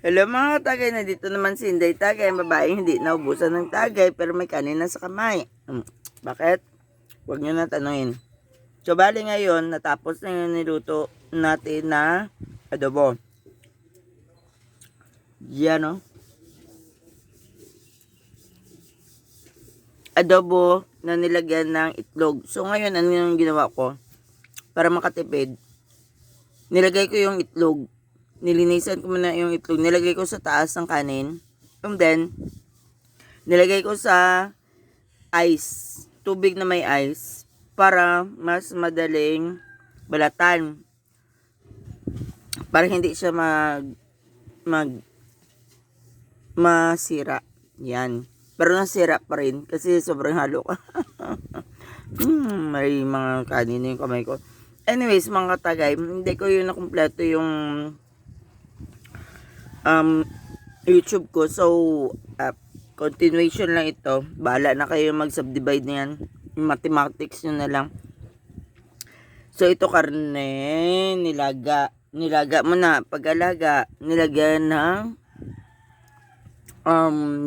Hello mga tagay, nandito naman si Inday Tagay, ang babaeng hindi naubusan ng tagay pero may kanin na sa kamay. Bakit? Huwag nyo na tanungin. So bali ngayon, natapos na yung niluto natin na adobo. Yan o. Adobo na nilagyan ng itlog. So ngayon, ano yung ginawa ko? Para makatipid, nilagay ko yung itlog. Nilinisan ko muna yung itlog. Nilagay ko sa taas ng kanin. And then, nilagay ko sa ice. Tubig na may ice. Para mas madaling balatan. Para hindi siya masira. Yan. Pero nasira pa rin. Kasi sobrang halo ka. May mga kanin na yung kamay ko. Anyways, mga katagay, hindi ko yun nakumpleto yung YouTube ko. So, continuation lang ito. Bahala na kayo mag-subdivide na yan. Yung mathematics nyo na lang. So, ito karne, nilaga. Nilaga mo na. Pag-alaga, nilagyan ng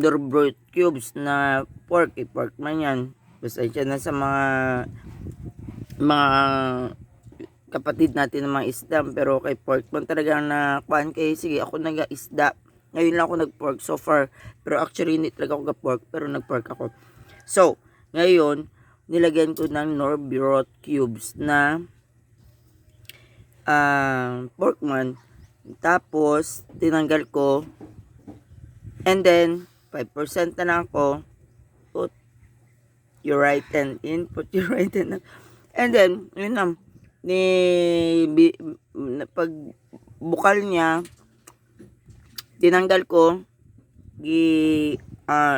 door-broiled cubes na pork. Pork man yan. Basta siya na sa mga kapatid natin ng mga isda, pero kay pork man talaga na kuan kay sige ako naga-isda. Ngayon lang ako nag-pork so far, pero actually hindi talaga ako ga-pork, pero nag-pork ako. So, ngayon nilagyan ko ng nor-broiled cubes na pork man. Tapos tinanggal ko, and then 5% na lang ako. Put your right hand in, put your right hand out. And then yun na, pag bukal niya, tinanggal ko,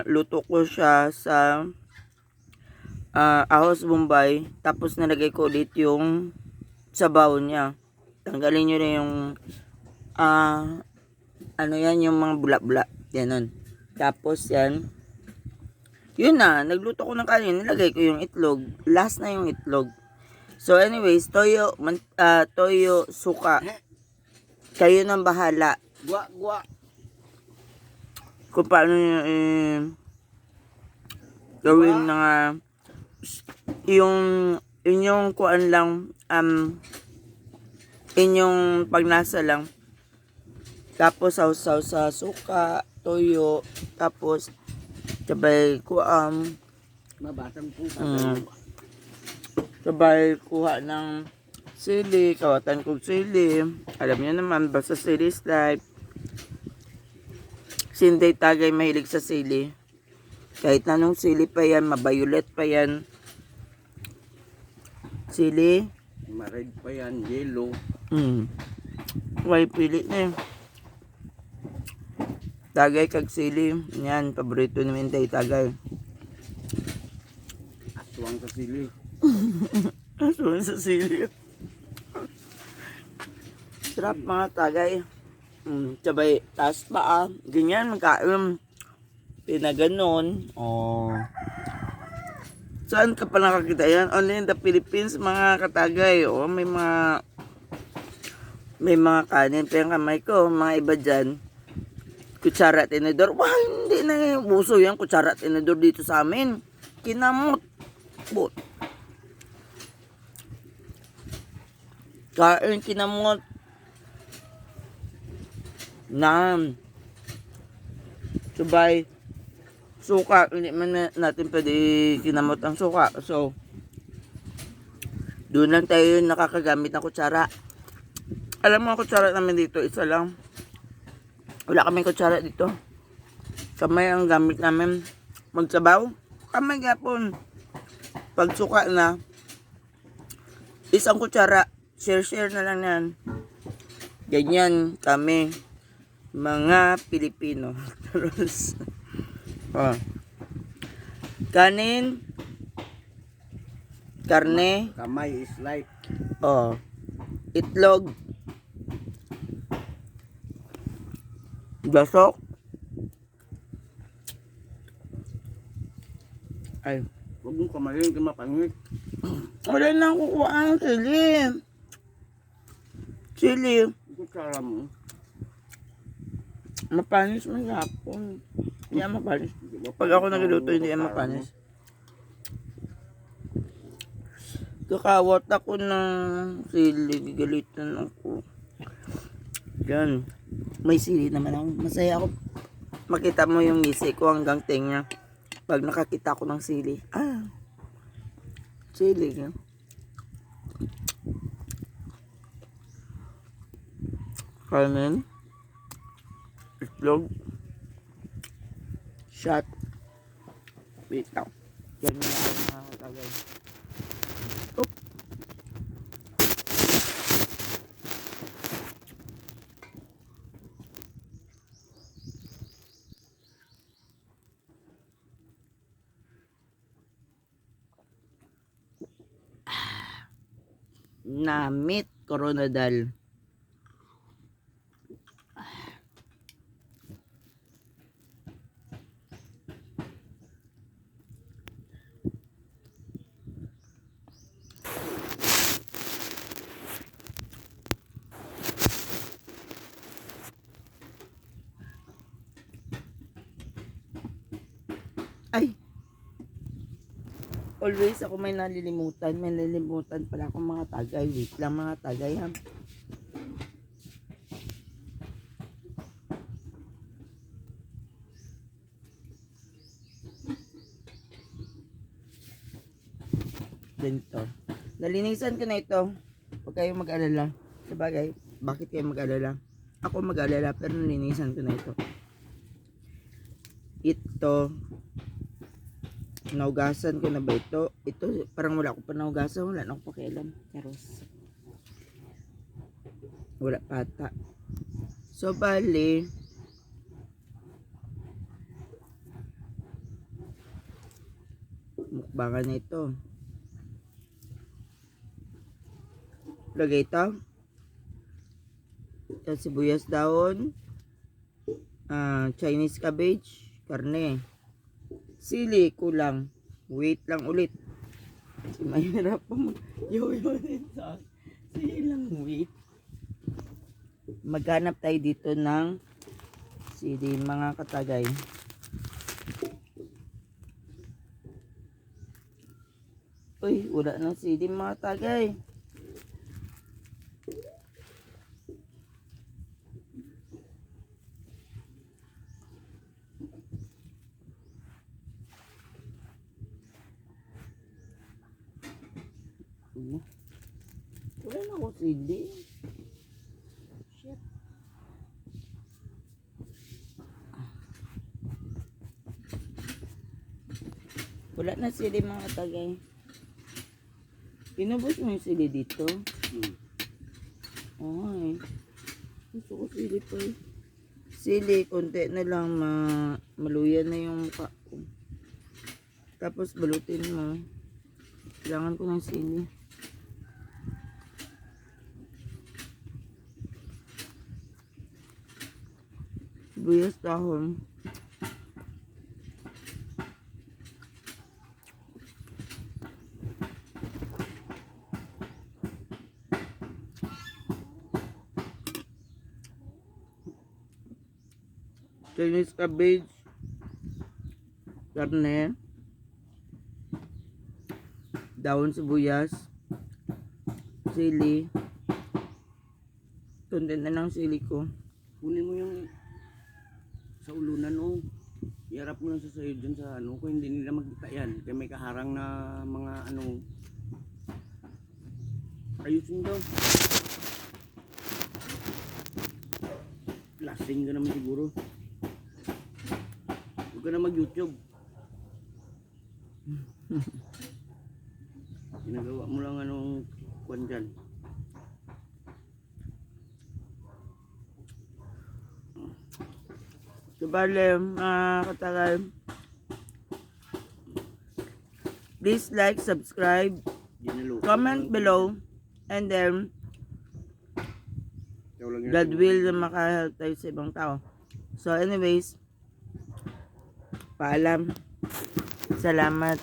luto ko siya sa ahos bombay, tapos nalagay ko ulit yung sabaw niya. Tanggalin nyo na yung ano yan, yung mga bula-bula, yan. Tapos yan, yun na, nagluto ko ng kanin, nilagay ko yung itlog, last na yung itlog. So anyways, toyo, suka. Kayo nang bahala. Kung paano nyo gawin na yung inyong kuan lang, inyong pagnasa lang. Tapos sausaw sa suka, toyo, tapos sabay Mabasang po. sabay kuha ng sili, kawatan kong sili. Alam niyo naman, basta sili is life. Si Inday Tagay mahilig sa sili. Kahit anong sili pa yan, mabayulet pa yan. Sili. Ma-red pa yan, yellow. May pili na Tagay kag sili. Yan, paborito ni Inday Tagay. Aswang sa sili. Aswang sa sili. Sarap mga tagay. Sabay, taas pa ganyan, magkain. Pinaganon. Saan ka pa nakakita yan? Only in the Philippines, mga katagay. May mga kanin pa yung kamay ko. Mga iba dyan, kutsara at tinidor. Wah, hindi na yung uso yan, kutsara at tinidor dito sa amin. Kinamot. Kain, kinamot. Subay. Suka, hindi man natin pwede kinamot ang suka. So, doon lang tayo nakakagamit ng kutsara. Alam mo, ang kutsara namin dito, isa lang. Wala kaming kutsara dito. Kamay ang gamit namin. Magsabaw, kamay gapon. Pag suka na, isang kutsara, share na lang yan. Ganyan kami, mga Pilipino. Terus, kanin, karne, Kamay is like. itlog, gasok, ay, Huwag mong kamayin ka mapangit. wala na akong kuha ang sili. Kutsara mo. Mapanis man hapon. Hindi yan mapanis. Di ba, Pag ako nagluluto, hindi yan mapanis. Kakawat ako ng sili. Gigalitan ako. Yan. May sili naman ako. Masaya ako. Makita mo yung ngisi ko hanggang tenga. Pag nakakita ko ng sili. Ah. Sili. Yan. Kanin. Itlog. Shot. Wait lang. Yan na ako mga katagay. Oop. Namit Coronadal. Ay! Always ako may nalilimutan. May nalilimutan pala akong mga tagay. Wait lang mga tagay ha. Ganito. Nalinisan ko na ito. Huwag kayong mag-alala. Sabagay, bakit kayo mag-alala? Ako mag-alala pero nalinisan ko na ito. Ito. Naugasan ko na ba ito? Ito, parang wala ko pa naugasan. Wala na akong pakialam. Charos. Wala pata. So, bali. Mukbangan na ito. Lagay ito. Yan, sibuyas daon. Chinese cabbage. Karne. Sili, kulang. Wait lang ulit. Kasi mahirap pa mag-yo-yo nito. Sige lang, wait. Maghanap tayo dito ng sili, mga katagay. Uy, wala nang sili, mga katagay. Wala na ako sili. Shit. Wala na sili mga tagay. Pinubos mo yung sili dito. Ay. Gusto ko sili pa eh. Sili, konti na lang maluyan na yung mukha ko. Tapos balutin mo. Kailangan ko ng sili. Sibuyas dahon. Chinese cabbage. Karne. Daon sibuyas. Sili. Tuntin na ng sili ko. Kunin mo yung sa ulunan o. Iharap mo lang sa sayo dyan sa ano. Kung hindi nila magkita yan. Kaya may kaharang na mga ano. Ayusin daw. Lasing ka naman siguro. Huwag ka na mag-YouTube. Ginagawa mo lang anong kwan dyan. So, bale, mga katagal, please like, subscribe, Ginalo. comment below, and then, God will na makahelp tayo sa ibang tao. So, anyways, paalam. Salamat.